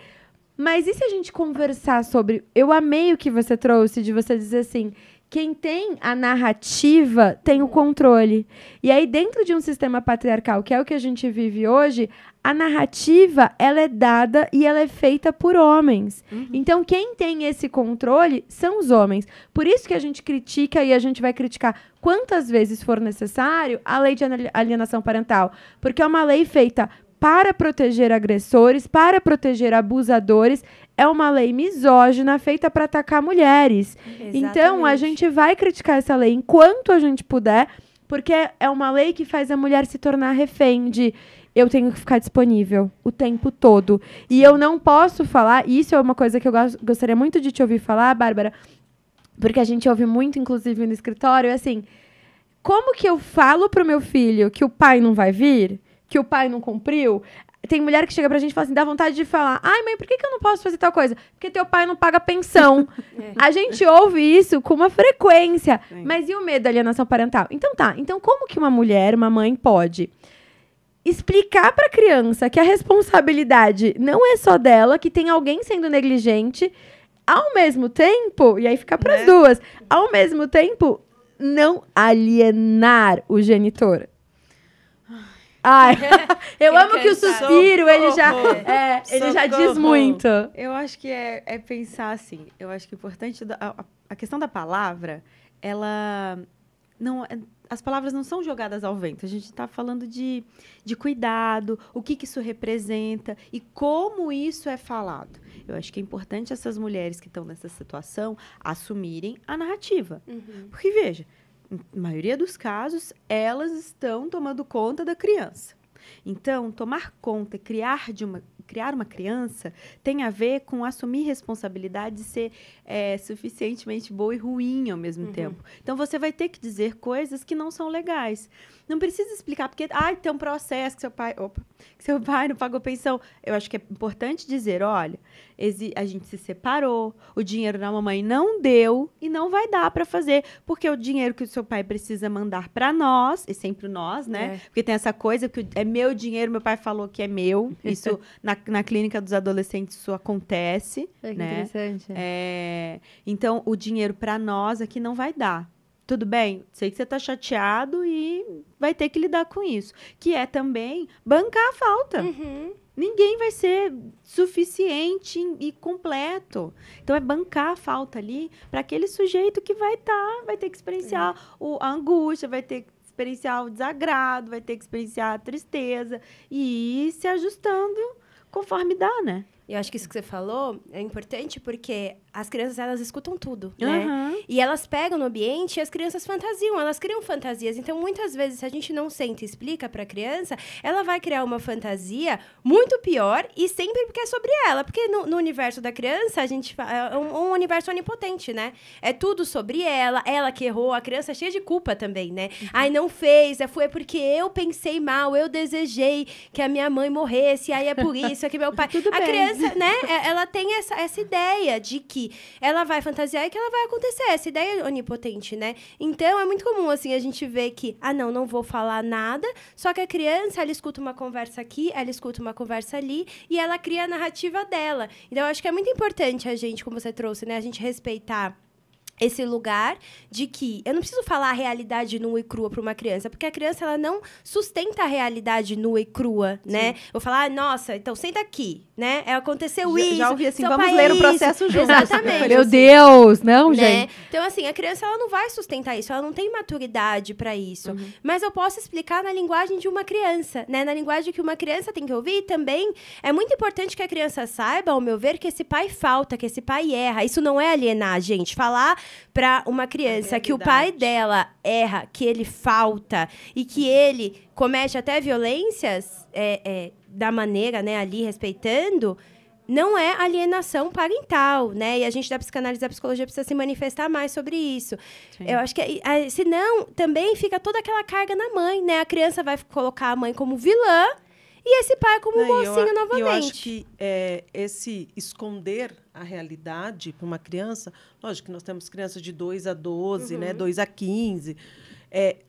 mas e se a gente conversar sobre... Eu amei o que você trouxe, de você dizer assim... Quem tem a narrativa tem o controle. E aí, dentro de um sistema patriarcal, que é o que a gente vive hoje, a narrativa, ela é dada e ela é feita por homens. Então, quem tem esse controle são os homens. Por isso que a gente critica e a gente vai criticar quantas vezes for necessário a lei de alienação parental. Porque é uma lei feita para proteger agressores, para proteger abusadores. É uma lei misógina feita para atacar mulheres. Exatamente. Então, a gente vai criticar essa lei enquanto a gente puder, porque é uma lei que faz a mulher se tornar refém de eu tenho que ficar disponível o tempo todo. E eu não posso falar, e isso é uma coisa que eu gostaria muito de te ouvir falar, Bárbara, porque a gente ouve muito, inclusive, no escritório, assim, como que eu falo pro meu filho que o pai não vai vir? Que o pai não cumpriu? Tem mulher que chega pra gente e fala assim, dá vontade de falar, ai, mãe, por que eu não posso fazer tal coisa? Porque teu pai não paga pensão. A gente ouve isso com uma frequência. Mas e o medo da alienação parental? Então como que uma mulher, uma mãe, pode explicar pra criança que a responsabilidade não é só dela, que tem alguém sendo negligente, ao mesmo tempo, e aí fica pras duas, ao mesmo tempo, não alienar o genitor? Ai, eu amo que o suspiro, ele já diz muito. Eu acho que é pensar assim, eu acho que o importante, a questão da palavra, ela não... As palavras não são jogadas ao vento. A gente está falando de cuidado, o que isso representa e como isso é falado. Eu acho que é importante essas mulheres que estão nessa situação assumirem a narrativa. Porque, veja, na maioria dos casos, elas estão tomando conta da criança. Então, tomar conta, criar uma criança tem a ver com assumir responsabilidade e ser suficientemente boa e ruim ao mesmo tempo. Então, você vai ter que dizer coisas que não são legais. Não precisa explicar, porque tem um processo que seu pai não pagou pensão. Eu acho que é importante dizer, olha, a gente se separou, o dinheiro da mamãe não deu e não vai dar para fazer, porque o dinheiro que o seu pai precisa mandar para nós, e sempre nós, né? Porque tem essa coisa que é meu dinheiro, meu pai falou que é meu. Isso, na clínica dos adolescentes, isso acontece, né? Interessante. Então, o dinheiro para nós aqui não vai dar. Tudo bem, sei que você está chateado e vai ter que lidar com isso. Que é também bancar a falta. Ninguém vai ser suficiente e completo. Então, é bancar a falta ali para aquele sujeito que vai ter que experienciar a angústia, vai ter que experienciar o desagrado, vai ter que experienciar a tristeza e ir se ajustando conforme dá, né? Eu acho que isso que você falou é importante porque as crianças, elas escutam tudo, né? Aham. E elas pegam no ambiente e as crianças fantasiam, elas criam fantasias. Então, muitas vezes, se a gente não senta e explica pra criança, ela vai criar uma fantasia muito pior e sempre porque é sobre ela. Porque no universo da criança, a gente é um universo onipotente, né? É tudo sobre ela que errou, a criança é cheia de culpa também, né? Ai, não fez, foi porque eu pensei mal, eu desejei que a minha mãe morresse, aí é por isso, é que meu pai... Tudo a bem. criança, né, ela tem essa ideia de que ela vai fantasiar e que ela vai acontecer, essa ideia onipotente, né? Então, é muito comum, assim, a gente ver que, não vou falar nada, só que a criança, ela escuta uma conversa aqui, ela escuta uma conversa ali, e ela cria a narrativa dela. Então, eu acho que é muito importante a gente, como você trouxe, né, a gente respeitar esse lugar de que eu não preciso falar a realidade nua e crua para uma criança, porque a criança, ela não sustenta a realidade nua e crua, né? Eu vou falar, nossa, então senta aqui, né? Aconteceu isso. Já ouvi assim, seu vamos pai ler é o processo isso. juntos. Exatamente. Meu Deus, não, Né? gente. Então, assim, a criança, ela não vai sustentar isso, ela não tem maturidade para isso. Mas eu posso explicar na linguagem de uma criança, né? Na linguagem que uma criança tem que ouvir. E também é muito importante que a criança saiba, ao meu ver, que esse pai falta, que esse pai erra. Isso não é alienar, gente. Falar para uma criança que o pai dela erra, que ele falta e que ele comete até violências da maneira, né, ali respeitando, não é alienação parental, né? E a gente da psicanálise e da psicologia precisa se manifestar mais sobre isso. Sim. Eu acho que, senão, também fica toda aquela carga na mãe, né? A criança vai colocar a mãe como vilã e esse pai como mocinho novamente. Eu acho que esse esconder a realidade para uma criança... Lógico que nós temos crianças de 2 a 12, né? 2 a 15...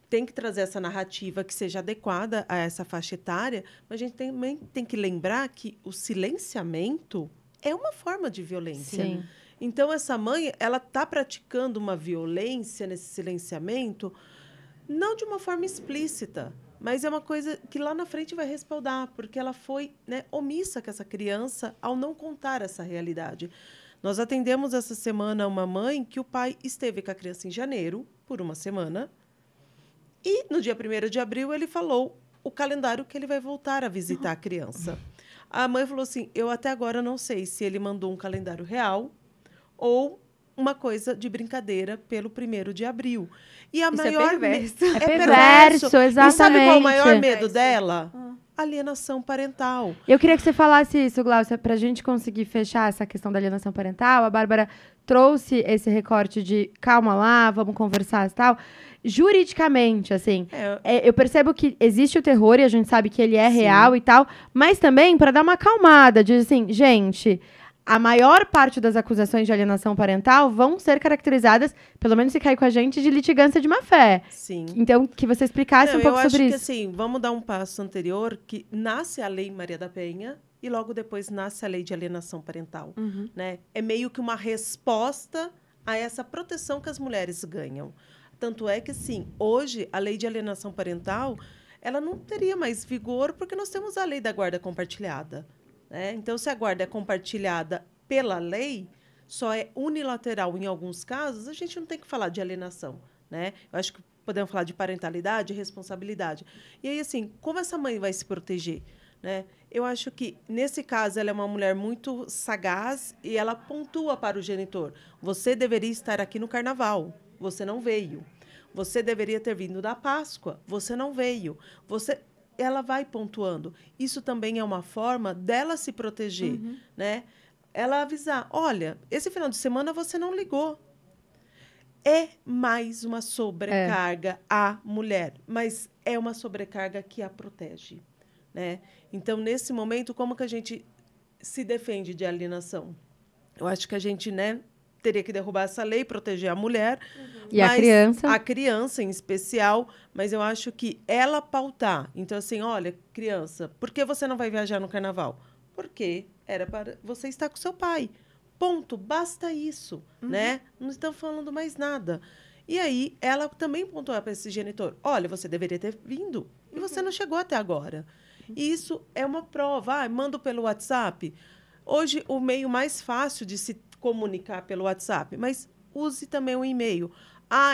tem que trazer essa narrativa que seja adequada a essa faixa etária, mas a gente também tem que lembrar que o silenciamento é uma forma de violência. Sim. Então, essa mãe, ela está praticando uma violência nesse silenciamento, não de uma forma explícita, mas é uma coisa que lá na frente vai respaldar, porque ela foi, né, omissa com essa criança ao não contar essa realidade. Nós atendemos essa semana uma mãe que o pai esteve com a criança em janeiro, por uma semana, e no dia 1º de abril ele falou o calendário que ele vai voltar a visitar a criança. A mãe falou assim, eu até agora não sei se ele mandou um calendário real ou uma coisa de brincadeira pelo 1º de abril. E a Isso maior é perverso. É perverso, exatamente. E sabe qual é o maior medo dela? Alienação parental. Eu queria que você falasse isso, Glaucia, para a gente conseguir fechar essa questão da alienação parental. A Bárbara trouxe esse recorte de calma lá, vamos conversar e tal. Juridicamente, assim, eu percebo que existe o terror e a gente sabe que ele é real e tal, mas também para dar uma acalmada, diz assim, gente, a maior parte das acusações de alienação parental vão ser caracterizadas, pelo menos se cair com a gente, de litigância de má-fé. Sim. Então, que você explicasse um pouco sobre Eu isso. acho que, assim, vamos dar um passo anterior, que nasce a Lei Maria da Penha e logo depois nasce a Lei de Alienação Parental. Né? É meio que uma resposta a essa proteção que as mulheres ganham. Tanto é que, sim, hoje a Lei de Alienação Parental, ela não teria mais vigor porque nós temos a Lei da Guarda Compartilhada. Né? Então, se a guarda é compartilhada pela lei, só é unilateral em alguns casos, a gente não tem que falar de alienação. Né? Eu acho que podemos falar de parentalidade e responsabilidade. E aí, assim, como essa mãe vai se proteger? Né? Eu acho que, nesse caso, ela é uma mulher muito sagaz e ela pontua para o genitor. Você deveria estar aqui no carnaval. Você não veio. Você deveria ter vindo da Páscoa. Você não veio. Ela vai pontuando. Isso também é uma forma dela se proteger. Né? Ela avisar, olha, esse final de semana você não ligou. É mais uma sobrecarga à mulher, mas é uma sobrecarga que a protege. Né? Então, nesse momento, como que a gente se defende de alienação? Eu acho que a gente, né, teria que derrubar essa lei, proteger a mulher. E a criança? A criança, em especial. Mas eu acho que ela pautar. Então, assim, olha, criança, por que você não vai viajar no carnaval? Porque era para você estar com seu pai. Ponto. Basta isso. Né? Não estão falando mais nada. E aí, ela também pontuou para esse genitor. Olha, você deveria ter vindo. E você não chegou até agora. E isso é uma prova. Mando pelo WhatsApp. Hoje, o meio mais fácil de se comunicar pelo WhatsApp, mas use também o e-mail.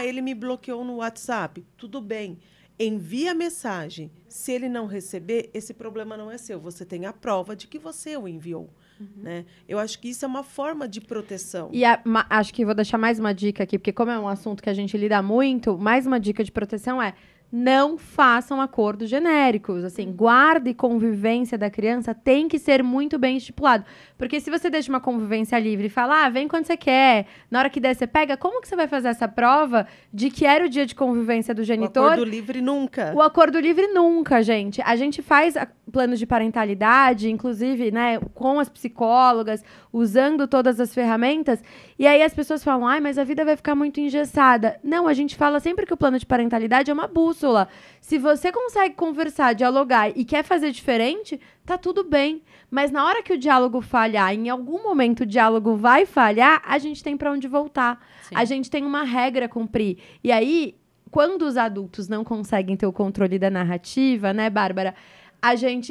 Ele me bloqueou no WhatsApp. Tudo bem. envia a mensagem. Se ele não receber, esse problema não é seu. Você tem a prova de que você o enviou. Né? Eu acho que isso é uma forma de proteção. E acho que vou deixar mais uma dica aqui, porque como é um assunto que a gente lida muito, mais uma dica de proteção é: não façam acordos genéricos. Assim, guarda e convivência da criança tem que ser muito bem estipulado. Porque se você deixa uma convivência livre e fala, vem quando você quer, na hora que der você pega, como que você vai fazer essa prova de que era o dia de convivência do genitor? O acordo livre nunca. O acordo livre nunca, gente. A gente faz planos de parentalidade, inclusive, né, com as psicólogas, usando todas as ferramentas, e aí as pessoas falam, mas a vida vai ficar muito engessada. Não, a gente fala sempre que o plano de parentalidade é uma bússola. Se você consegue conversar, dialogar e quer fazer diferente, tá tudo bem. Mas na hora que o diálogo falhar, em algum momento o diálogo vai falhar, a gente tem para onde voltar. Sim. A gente tem uma regra a cumprir. E aí, quando os adultos não conseguem ter o controle da narrativa, né, Bárbara?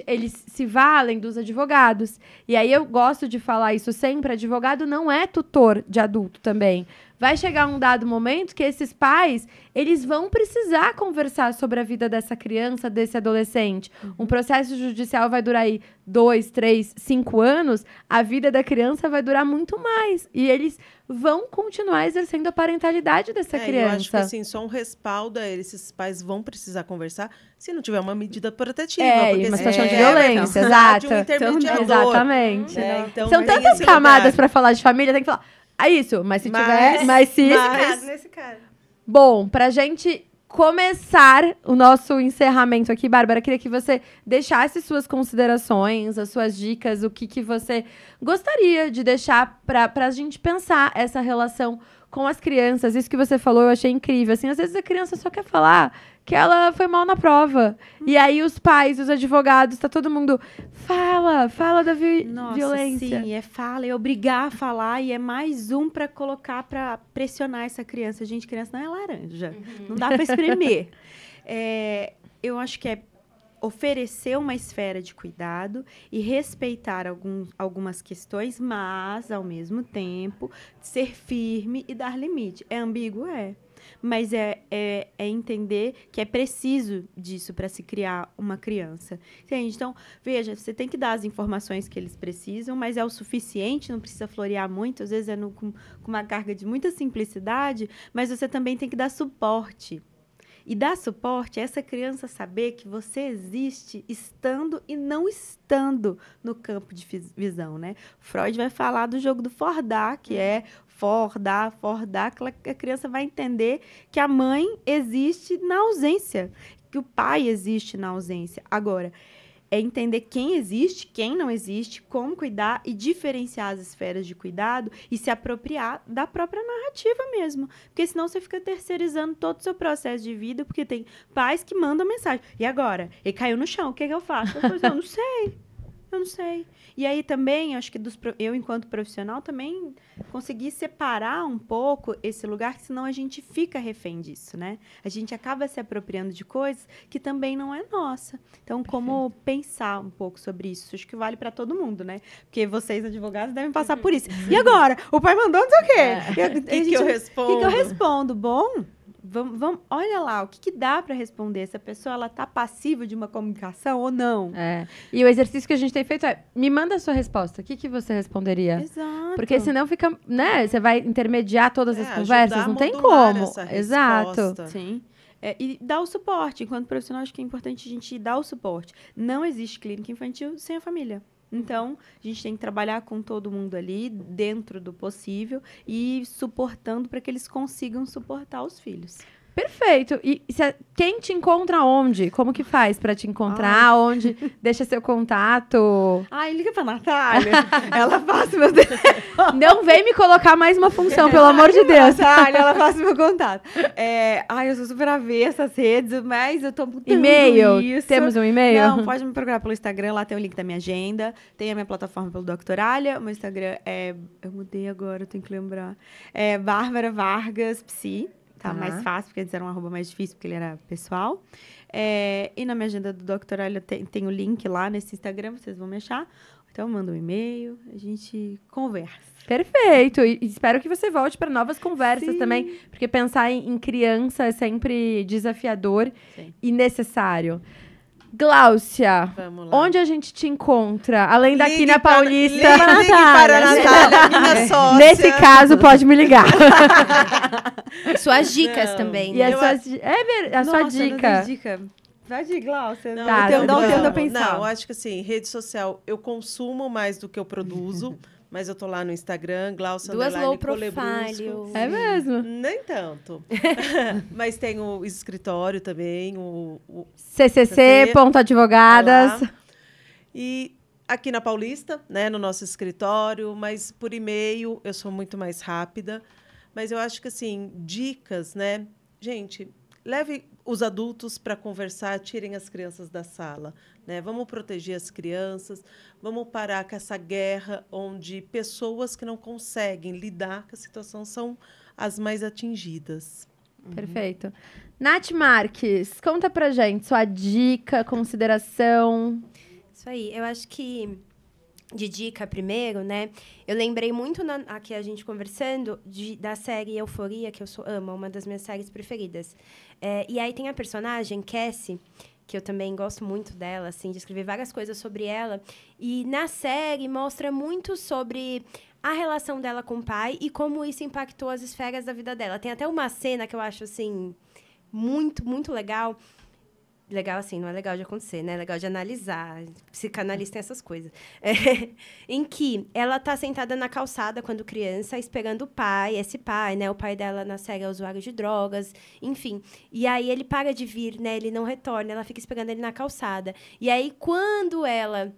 Eles se valem dos advogados. E aí eu gosto de falar isso sempre, advogado não é tutor de adulto também. Vai chegar um dado momento que esses pais, eles vão precisar conversar sobre a vida dessa criança, desse adolescente. Um processo judicial vai durar aí 2, 3, 5 anos, a vida da criança vai durar muito mais. E eles vão continuar exercendo a parentalidade dessa criança. Eu acho que assim, só um respaldo a eles, esses pais vão precisar conversar se não tiver uma medida protetiva. Porque uma situação de violência, exato. De um intermediador. Exatamente. Né? Então, são tantas camadas para falar de família, tem que falar. Isso, mas se tiver. Nesse caso. Bom, pra gente começar o nosso encerramento aqui, Bárbara, queria que você deixasse suas considerações, as suas dicas, o que você gostaria de deixar pra gente pensar essa relação com as crianças. Isso que você falou, eu achei incrível. Assim, às vezes a criança só quer falar que ela foi mal na prova. E aí os pais, os advogados, tá todo mundo... Fala da violência. Sim, fala, é obrigar a falar e é mais um para colocar, para pressionar essa criança. Gente, criança não é laranja. Não dá para espremer. Eu acho que é oferecer uma esfera de cuidado e respeitar algumas questões, mas, ao mesmo tempo, ser firme e dar limite. É ambíguo? É. Mas é entender que é preciso disso para se criar uma criança. Entende? Então, veja, você tem que dar as informações que eles precisam, mas é o suficiente, não precisa florear muito, às vezes com uma carga de muita simplicidade, mas você também tem que dar suporte. E dar suporte é essa criança saber que você existe estando e não estando no campo de visão, né? Freud vai falar do jogo do Fordar, que é Fordar, que a criança vai entender que a mãe existe na ausência, que o pai existe na ausência. Agora, é entender quem existe, quem não existe, como cuidar e diferenciar as esferas de cuidado e se apropriar da própria narrativa mesmo. Porque senão você fica terceirizando todo o seu processo de vida, porque tem pais que mandam mensagem. E agora? Ele caiu no chão, o que eu faço? Eu não sei. E aí também, acho que eu, enquanto profissional, também consegui separar um pouco esse lugar, que senão a gente fica refém disso, né? A gente acaba se apropriando de coisas que também não é nossa. Então, como pensar um pouco sobre isso? Acho que vale para todo mundo, né? Porque vocês, advogados, devem passar por isso. E agora? O pai mandou não sei o quê. O que eu respondo? O que eu respondo? Bom... Vamos, olha lá, o que dá para responder? Essa pessoa, ela tá passiva de uma comunicação ou não? E o exercício que a gente tem feito me manda a sua resposta. O que você responderia? Exato. Porque senão fica, né? Você vai intermediar todas as conversas, não tem como. Exato. Sim. E dar o suporte. Enquanto profissional, acho que é importante a gente dar o suporte. Não existe clínica infantil sem a família. Então, a gente tem que trabalhar com todo mundo ali, dentro do possível, e suportando para que eles consigam suportar os filhos. Perfeito. E quem te encontra onde? Como que faz para te encontrar? Onde? Deixa seu contato. Liga pra Natália. Ela faz meu telefone. Não vem me colocar mais uma função, pelo amor de Deus. Natália, ela faz meu contato. Eu sou super avessa essas redes, mas eu tô mudando e-mail. Isso. Temos um e-mail? Não, pode me procurar pelo Instagram, lá tem o link da minha agenda. Tem a minha plataforma pelo Doctoralha. O meu Instagram eu mudei agora, eu tenho que lembrar. É Bárbara Vargas Psi. Tá mais fácil, porque eles eram um arroba mais difícil, porque ele era pessoal. E na minha agenda do Doctoralha tem o link lá nesse Instagram, vocês vão me achar. Então, manda um e-mail, a gente conversa. Perfeito. E espero que você volte para novas conversas também, porque pensar em criança é sempre desafiador e necessário. Gláucia, Vamos lá. onde a gente te encontra? Além daqui Ligue na Paulista. Ligue para a Natália, minha sócia. Nesse caso, pode me ligar. Suas dicas Não. também, E né? a sua, a sua dica? dica. Vai de Gláucia. Não, Dá um tempo de eu pensar. Não, acho que assim, rede social, eu consumo mais do que eu produzo, mas eu tô lá no Instagram, Gláucia Duas low Colebrusco. profile. É mesmo? Nem tanto. Mas tem o escritório também, o ccc.advogadas. lá. E aqui na Paulista, né, no nosso escritório, mas por e-mail eu sou muito mais rápida. Mas eu acho que, assim, dicas, né? Gente, leve os adultos para conversar, tirem as crianças da sala, né? Vamos proteger as crianças, vamos parar com essa guerra onde pessoas que não conseguem lidar com a situação são as mais atingidas. Perfeito. Nath Marques, conta pra gente sua dica, consideração. Isso aí. Eu acho que, de dica primeiro, né? Eu lembrei muito, aqui a gente conversando, da série Euforia, que eu amo, uma das minhas séries preferidas. E aí tem a personagem, Cassie, que eu também gosto muito dela, assim, de escrever várias coisas sobre ela. E na série mostra muito sobre a relação dela com o pai e como isso impactou as esferas da vida dela. Tem até uma cena que eu acho, assim, muito, muito legal. Legal, assim, não é legal de acontecer, né? É legal de analisar. Psicanalista tem essas coisas. Em que ela tá sentada na calçada quando criança, esperando o pai, esse pai, né? O pai dela na série é usuário de drogas, enfim. E aí ele para de vir, né? Ele não retorna, ela fica esperando ele na calçada. E aí, quando ela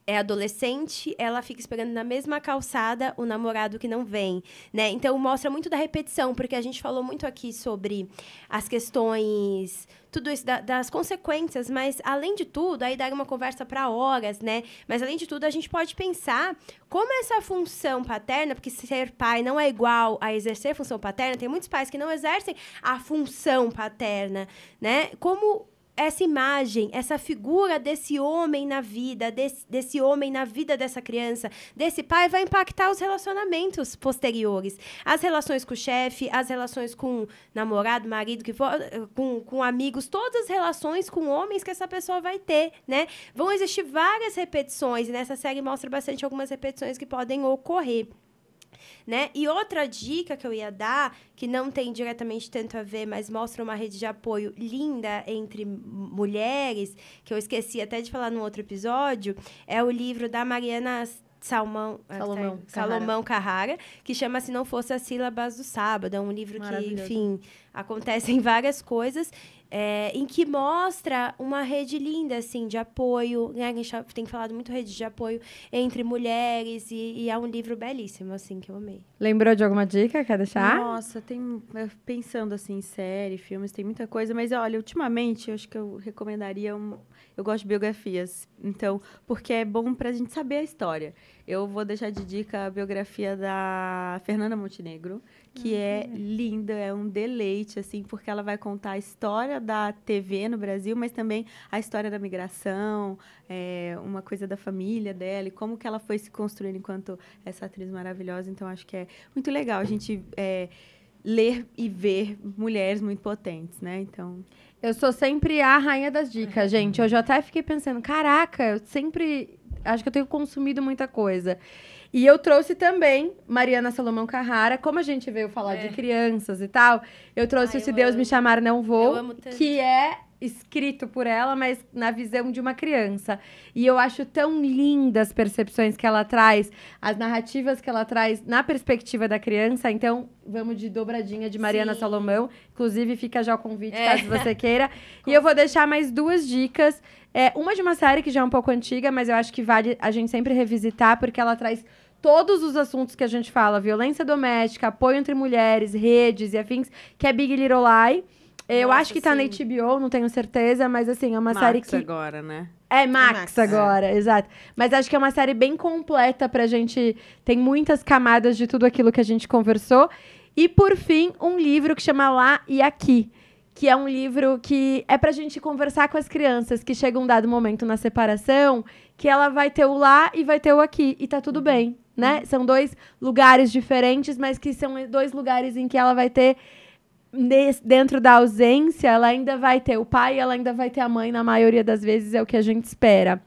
é adolescente, ela fica esperando na mesma calçada o namorado que não vem, né? Então, mostra muito da repetição, porque a gente falou muito aqui sobre as questões, tudo isso das consequências, mas, além de tudo, aí daria uma conversa para horas, né? Mas, além de tudo, a gente pode pensar como essa função paterna, porque ser pai não é igual a exercer função paterna, tem muitos pais que não exercem a função paterna, né? Como essa imagem, essa figura desse homem na vida, desse homem na vida dessa criança, desse pai, vai impactar os relacionamentos posteriores. As relações com o chefe, as relações com namorado, marido, que for, com amigos, todas as relações com homens que essa pessoa vai ter, né? Vão existir várias repetições, e nessa série mostra bastante algumas repetições que podem ocorrer. Né? E outra dica que eu ia dar, que não tem diretamente tanto a ver, mas mostra uma rede de apoio linda entre mulheres, que eu esqueci até de falar num outro episódio, é o livro da Mariana Salomão Carrara, que chama Se Não Fosse as Sílabas do Sábado. É um livro que, enfim, acontecem várias coisas, em que mostra uma rede linda, assim, de apoio, né? A gente tem falado muito rede de apoio entre mulheres, e é um livro belíssimo, assim, que eu amei. Lembrou de alguma dica? Quer deixar? Nossa, pensando assim em série, filmes, tem muita coisa, mas olha, ultimamente, eu acho que eu recomendaria eu gosto de biografias, então, porque é bom pra gente saber a história. Eu vou deixar de dica a biografia da Fernanda Montenegro, que é linda, é um deleite, assim, porque ela vai contar a história da TV no Brasil, mas também a história da migração, uma coisa da família dela, e como que ela foi se construindo enquanto essa atriz maravilhosa. Então, acho que é muito legal a gente ler e ver mulheres muito potentes, né? Então, eu sou sempre a rainha das dicas, gente. Eu já até fiquei pensando, caraca, eu sempre acho que eu tenho consumido muita coisa. E eu trouxe também Mariana Salomão Carrara, como a gente veio falar de crianças e tal, eu trouxe o Se Deus Me Chamar Não Vou, que é escrito por ela, mas na visão de uma criança. E eu acho tão lindas as percepções que ela traz, as narrativas que ela traz na perspectiva da criança. Então, vamos de dobradinha de Mariana Salomão. Inclusive, fica já o convite, caso você queira. E eu vou deixar mais 2 dicas. Uma de uma série que já é um pouco antiga, mas eu acho que vale a gente sempre revisitar, porque ela traz todos os assuntos que a gente fala: violência doméstica, apoio entre mulheres, redes e afins, que é Big Little Lie. Eu acho que tá na HBO, não tenho certeza, mas assim, é uma série que... agora, né? É Max agora, exato. Mas acho que é uma série bem completa pra gente... Tem muitas camadas de tudo aquilo que a gente conversou. E, por fim, um livro que chama Lá e Aqui, que é um livro que é pra gente conversar com as crianças que chega um dado momento na separação que ela vai ter o lá e vai ter o aqui. E tá tudo bem, né? São 2 lugares diferentes, mas que são 2 lugares em que ela vai ter, dentro da ausência, ela ainda vai ter o pai e ela ainda vai ter a mãe, na maioria das vezes, é o que a gente espera.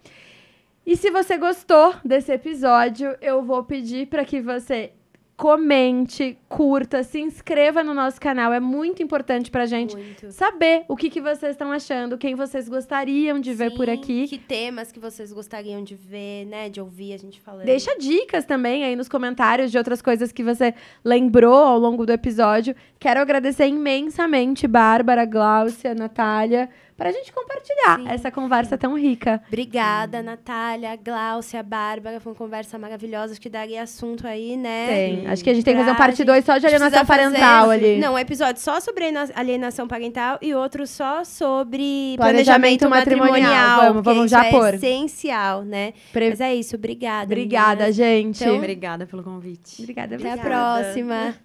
E se você gostou desse episódio, eu vou pedir para que você comente, curta, se inscreva no nosso canal. É muito importante pra gente saber o que vocês estão achando, quem vocês gostariam de ver por aqui. Que temas que vocês gostariam de ver, né? De ouvir a gente falando. Deixa dicas também aí nos comentários de outras coisas que você lembrou ao longo do episódio. Quero agradecer imensamente, Bárbara, Gláucia, Natália, pra gente compartilhar essa conversa tão rica. Obrigada, Natália, Gláucia, Bárbara. Foi uma conversa maravilhosa. Acho que daria assunto aí, né? Tem. Acho que a gente tem que fazer uma parte 2 só de alienação parental ali. Não, um episódio só sobre alienação parental e outro só sobre planejamento matrimonial. Vamos já pôr. É essencial, né? Mas é isso. Obrigada. Obrigada, meninas. gente. Então, obrigada pelo convite. Obrigada. Até a próxima.